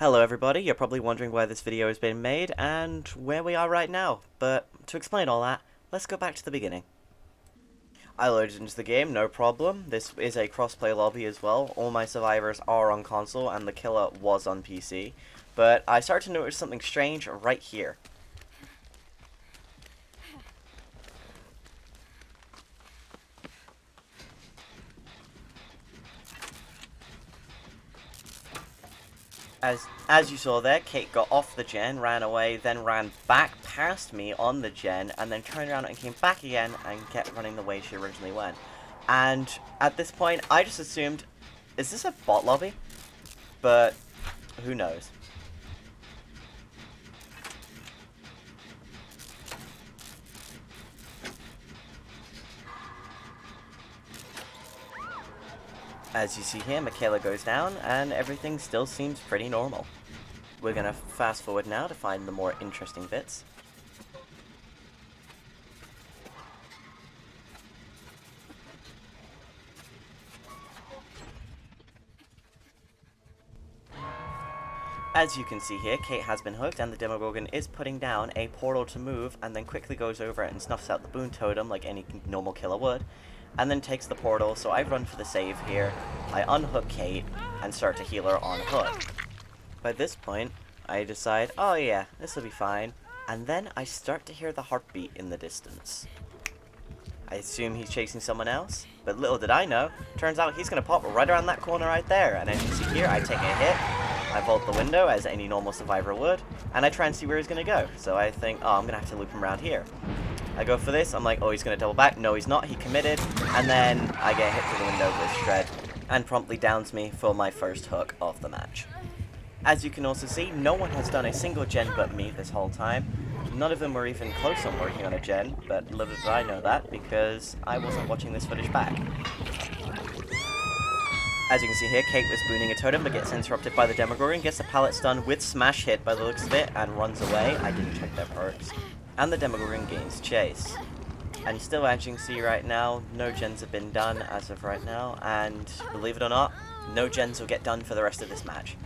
Hello everybody, you're probably wondering why this video has been made and where we are right now, but to explain all that, let's go back to the beginning. I loaded into the game, no problem. This is a crossplay lobby as well. All my survivors are on console and the killer was on PC, but I started to notice something strange right here. As you saw there, Kate got off the gen, ran away, then ran back past me on the gen, and then turned around and came back again and kept running the way she originally went. And at this point, I just assumed, is this a bot lobby? But who knows? As you see here, Michaela goes down, and everything still seems pretty normal. We're gonna fast forward now to find the more interesting bits. As you can see here, Kate has been hooked and the Demogorgon is putting down a portal to move and then quickly goes over and snuffs out the boon totem like any normal killer would, and then takes the portal, so I run for the save here. I unhook Kate and start to heal her on hook. By this point, I decide, oh yeah, this will be fine, and then I start to hear the heartbeat in the distance. I assume he's chasing someone else, but little did I know, turns out he's going to pop right around that corner right there, and as you see here, I take a hit, I vault the window as any normal survivor would, and I try and see where he's going to go, so I think, oh, I'm going to have to loop him around here. I go for this, I'm like, oh, he's going to double back, no he's not, he committed, and then I get hit through the window with Shred, and promptly downs me for my first hook of the match. As you can also see, no one has done a single gen but me this whole time. None of them were even close on working on a gen, but little did I know that, because I wasn't watching this footage back. As you can see here, Kate was booning a totem, but gets interrupted by the Demogorgon, gets the pallet stun with smash hit by the looks of it, and runs away. I didn't check their perks. And the Demogorgon gains chase. And still, as you can see right now, no gens have been done as of right now, and believe it or not, no gens will get done for the rest of this match.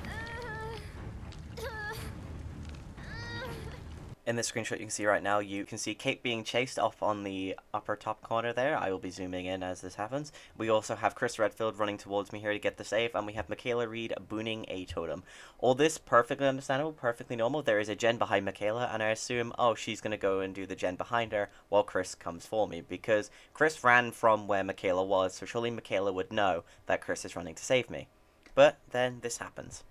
In this screenshot you can see right now, you can see Kate being chased off on the upper top corner there. I will be zooming in as this happens. We also have Chris Redfield running towards me here to get the save, and we have Michaela Reed booning a totem. All this perfectly understandable, perfectly normal. There is a gen behind Michaela, and I assume, oh, she's going to go and do the gen behind her while Chris comes for me, because Chris ran from where Michaela was, so surely Michaela would know that Chris is running to save me. But then this happens.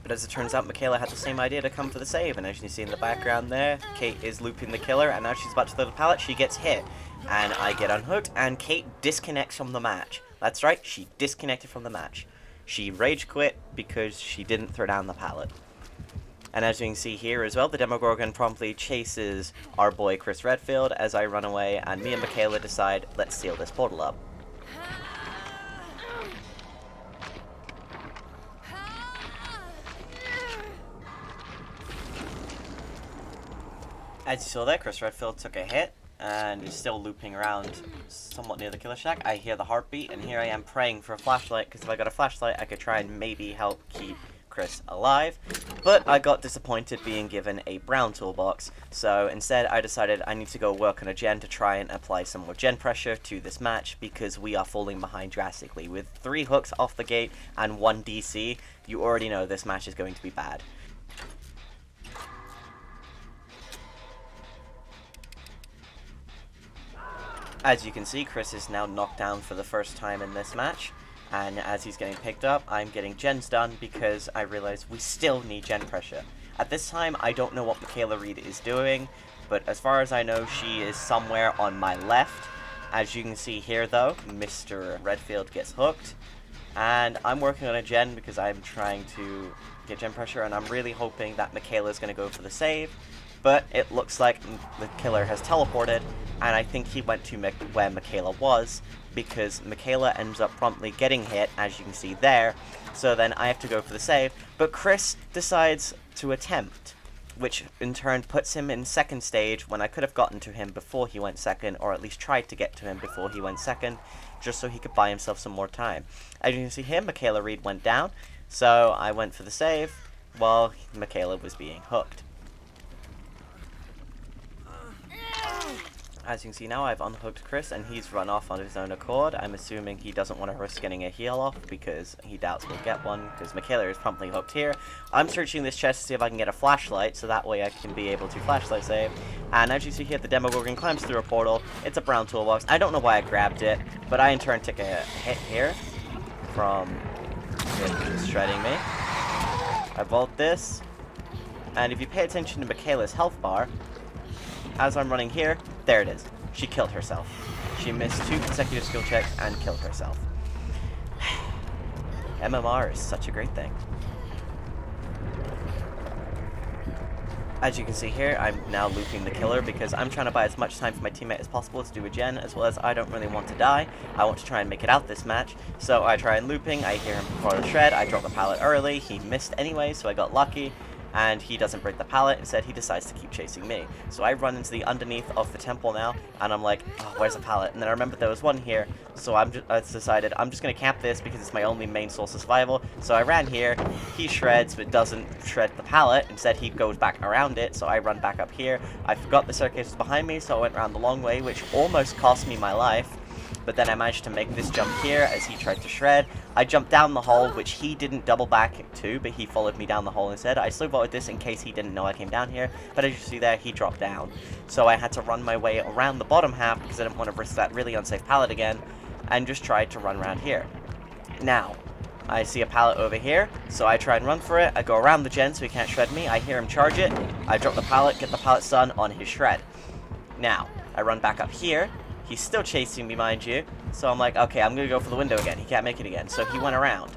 But as it turns out, Michaela had the same idea to come for the save, and as you can see in the background there, Kate is looping the killer, and now she's about to throw the pallet, she gets hit. And I get unhooked, and Kate disconnects from the match. That's right, she disconnected from the match. She rage quit because she didn't throw down the pallet. And as you can see here as well, the Demogorgon promptly chases our boy Chris Redfield as I run away, and me and Michaela decide, let's seal this portal up. As you saw there, Chris Redfield took a hit and is still looping around somewhat near the killer shack. I hear the heartbeat, and here I am praying for a flashlight, because if I got a flashlight I could try and maybe help keep Chris alive. But I got disappointed being given a brown toolbox, so instead I decided I need to go work on a gen to try and apply some more gen pressure to this match, because we are falling behind drastically. With 3 hooks off the gate and 1 DC, you already know this match is going to be bad. As you can see, Chris is now knocked down for the first time in this match, and as he's getting picked up, I'm getting gens done because I realize we still need gen pressure. At this time, I don't know what Michaela Reed is doing, but as far as I know, she is somewhere on my left. As you can see here though, Mr. Redfield gets hooked, and I'm working on a gen because I'm trying to get gen pressure, and I'm really hoping that Michaela is going to go for the save. But it looks like the killer has teleported, and I think he went to where Michaela was, because Michaela ends up promptly getting hit, as you can see there, so then I have to go for the save, but Chris decides to attempt which in turn puts him in second stage when I could have gotten to him before he went second, or at least tried to get to him before he went second, just so he could buy himself some more time. As you can see here, Michaela Reed went down, so I went for the save while Michaela was being hooked. As you can see now, I've unhooked Chris, and he's run off on his own accord. I'm assuming he doesn't want to risk getting a heal off, because he doubts we'll get one, because Michaela is promptly hooked here. I'm searching this chest to see if I can get a flashlight, so that way I can be able to flashlight save. And as you see here, the Demogorgon climbs through a portal. It's a brown toolbox. I don't know why I grabbed it, but I in turn took a hit here from it just shredding me. I vault this, and if you pay attention to Michaela's health bar, as I'm running here, there it is. She killed herself. She missed 2 consecutive skill checks and killed herself. MMR is such a great thing. As you can see here, I'm now looping the killer because I'm trying to buy as much time for my teammate as possible to do a gen, as well as I don't really want to die. I want to try and make it out this match. So I try and looping, I hear him before the shred, I drop the pallet early, he missed anyway, so I got lucky. And he doesn't break the pallet, instead he decides to keep chasing me. So I run into the underneath of the temple now, and I'm like, oh, where's the pallet? And then I remember there was one here, so I decided I'm just going to camp this because it's my only main source of survival. So I ran here, he shreds but doesn't shred the pallet, instead he goes back around it, so I run back up here. I forgot the staircase was behind me, so I went around the long way, which almost cost me my life. But then I managed to make this jump here as he tried to shred. I jumped down the hole, which he didn't double back to, but he followed me down the hole instead. I slow vaulted this in case he didn't know I came down here, but as you see there, he dropped down. So I had to run my way around the bottom half because I didn't want to risk that really unsafe pallet again, and just tried to run around here. Now, I see a pallet over here, so I try and run for it. I go around the gen so he can't shred me. I hear him charge it. I drop the pallet, get the pallet stun on his shred. Now, I run back up here. He's still chasing me, mind you. So I'm like, okay, I'm going to go for the window again. He can't make it again. So he went around.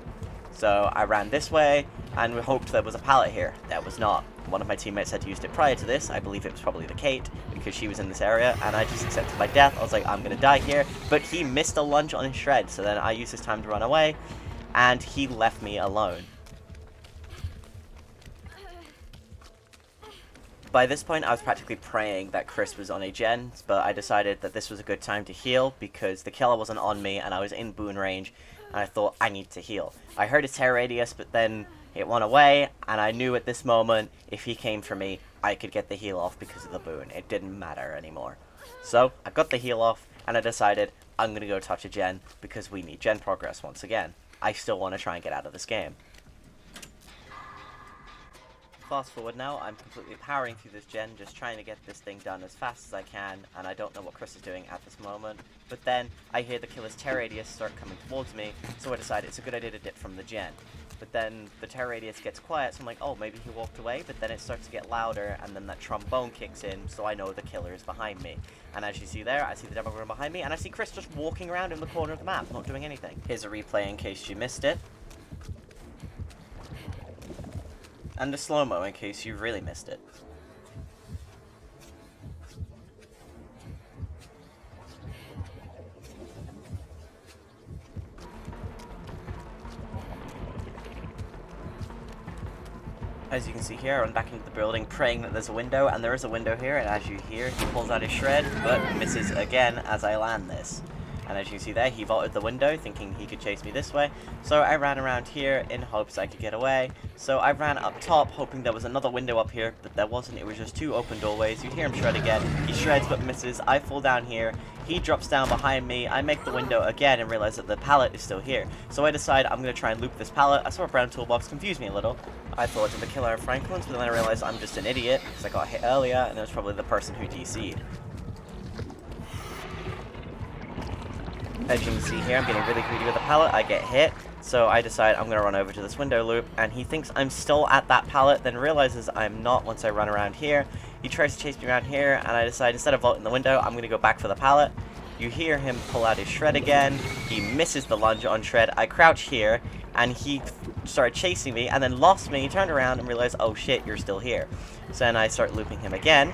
So I ran this way, and we hoped there was a pallet here. There was not. One of my teammates had used it prior to this. I believe it was probably the Kate, because she was in this area, and I just accepted my death. I was like, I'm going to die here. But he missed a lunge on his shred, so then I used his time to run away, and he left me alone. By this point, I was practically praying that Chris was on a gen, but I decided that this was a good time to heal because the killer wasn't on me and I was in boon range, and I thought, I need to heal. I heard his terror radius, but then it went away, and I knew at this moment, if he came for me, I could get the heal off because of the boon. It didn't matter anymore. So, I got the heal off, and I decided I'm going to go touch a gen because we need gen progress once again. I still want to try and get out of this game. Fast forward now, I'm completely powering through this gen, just trying to get this thing done as fast as I can, and I don't know what Chris is doing at this moment. But then, I hear the killer's terror radius start coming towards me, so I decide it's a good idea to dip from the gen. But then, the terror radius gets quiet, so I'm like, oh, maybe he walked away, but then it starts to get louder, and then that trombone kicks in, so I know the killer is behind me. And as you see there, I see the Demogorgon behind me, and I see Chris just walking around in the corner of the map, not doing anything. Here's a replay in case you missed it. And a slow-mo in case you really missed it. As you can see here, I run back into the building praying that there's a window, and there is a window here, and as you hear, he pulls out his shred, but misses again as I land this. And as you can see there, he vaulted the window, thinking he could chase me this way. So I ran around here in hopes I could get away. So I ran up top, hoping there was another window up here, but there wasn't. It was just 2 open doorways. You hear him shred again. He shreds but misses. I fall down here. He drops down behind me. I make the window again and realize that the pallet is still here. So I decide I'm going to try and loop this pallet. I saw a brown toolbox, confused me a little. I thought it was the killer of Franklin's, but then I realized I'm just an idiot, because I got hit earlier, and it was probably the person who DC'd. As you can see here, I'm getting really greedy with the pallet. I get hit, so I decide I'm going to run over to this window loop, and he thinks I'm still at that pallet, then realizes I'm not once I run around here. He tries to chase me around here, and I decide instead of vaulting the window, I'm going to go back for the pallet. You hear him pull out his shred again. He misses the lunge on shred. I crouch here, and he started chasing me, and then lost me. He turned around and realized, oh shit, you're still here. So then I start looping him again,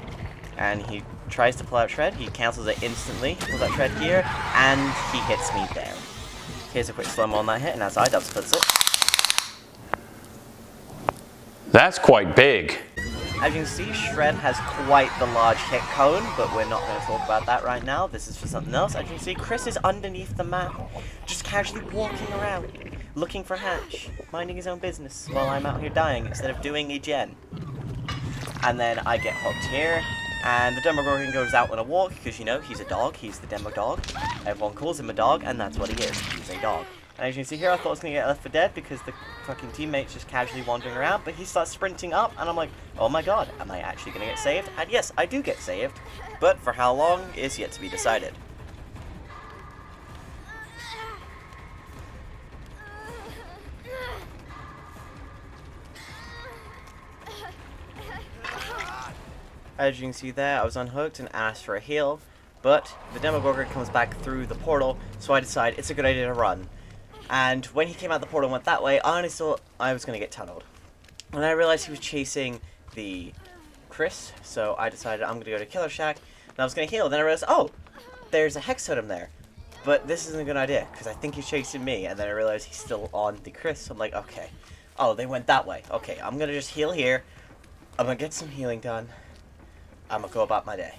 and he tries to pull out shred. He cancels it instantly. He pulls out shred here, and he hits me there. Here's a quick slow-mo on that hit, and as I dub splits it. That's quite big. As you can see, Shred has quite the large hit cone, but we're not going to talk about that right now. This is for something else. As you can see, Chris is underneath the map, just casually walking around, looking for Hatch, minding his own business, while I'm out here dying instead of doing a gen. And then I get hooked here, and the Demogorgon goes out on a walk, because, you know, he's a dog, he's the Demo Dog. Everyone calls him a dog, and that's what he is, he's a dog. And as you can see here, I thought I was going to get left for dead because the fucking teammate's just casually wandering around, but he starts sprinting up, and I'm like, oh my god, am I actually going to get saved? And yes, I do get saved, but for how long is yet to be decided. As you can see there, I was unhooked and asked for a heal, but the Demogorgon comes back through the portal, so I decide it's a good idea to run. And when he came out the portal and went that way, I honestly thought I was going to get tunneled. And I realized he was chasing the Chris, so I decided I'm going to go to Killer Shack, and I was going to heal. Then I realized, oh, there's a Hex Totem there. But this isn't a good idea, because I think he's chasing me, and then I realized he's still on the Chris, so I'm like, okay. Oh, they went that way. Okay, I'm going to just heal here. I'm going to get some healing done. I'm going to go about my day.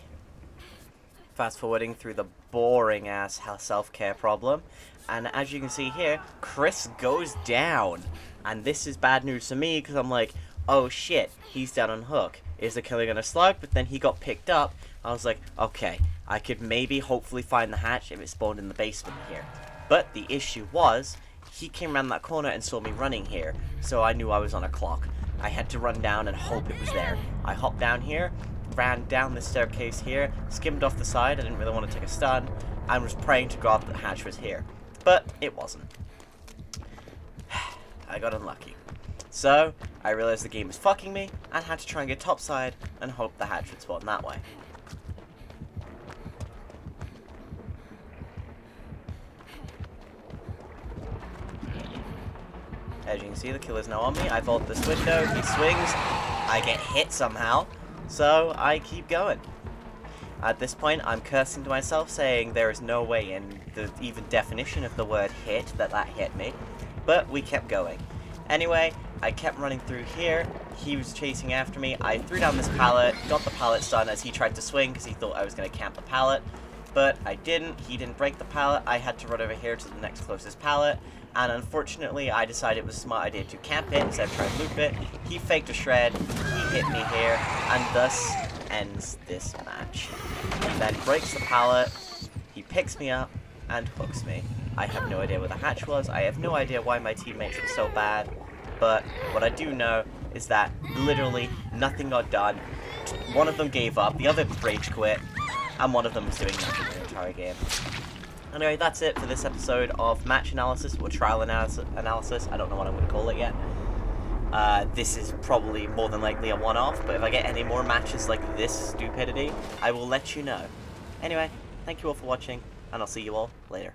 Fast forwarding through the boring ass self-care problem, and as you can see here, Chris goes down, and this is bad news for me because I'm like, oh shit, he's down on hook. Is the killer gonna slug? But then he got picked up. I was like, okay, I could maybe hopefully find the hatch if it spawned in the basement here. But the issue was, he came around that corner and saw me running here, so I knew I was on a clock. I had to run down and hope it was there. I hopped down here, ran down the staircase here, skimmed off the side, I didn't really want to take a stun, and was praying to God that the hatch was here. But it wasn't. I got unlucky. So, I realized the game was fucking me, and had to try and get topside, and hope the hatch would spawn that way. As you can see, the killer's now on me. I vault this window, he swings, I get hit somehow, so I keep going. At this point, I'm cursing to myself, saying there is no way in the even definition of the word hit that hit me, but we kept going. Anyway, I kept running through here, he was chasing after me, I threw down this pallet, got the pallet stun as he tried to swing because he thought I was going to camp the pallet, but I didn't, he didn't break the pallet, I had to run over here to the next closest pallet, and unfortunately I decided it was a smart idea to camp it instead of trying to loop it. He faked a shred, he hit me here, and thus ends this match. He then breaks the pallet, he picks me up, and hooks me. I have no idea where the hatch was, I have no idea why my teammates were so bad, but what I do know is that literally nothing got done. One of them gave up, the other rage quit, and one of them was doing nothing the entire game. Anyway, that's it for this episode of match analysis, or trial analysis. I don't know what I'm going to call it yet. This is probably more than likely a one-off, but if I get any more matches like this stupidity, I will let you know. Anyway, thank you all for watching, and I'll see you all later.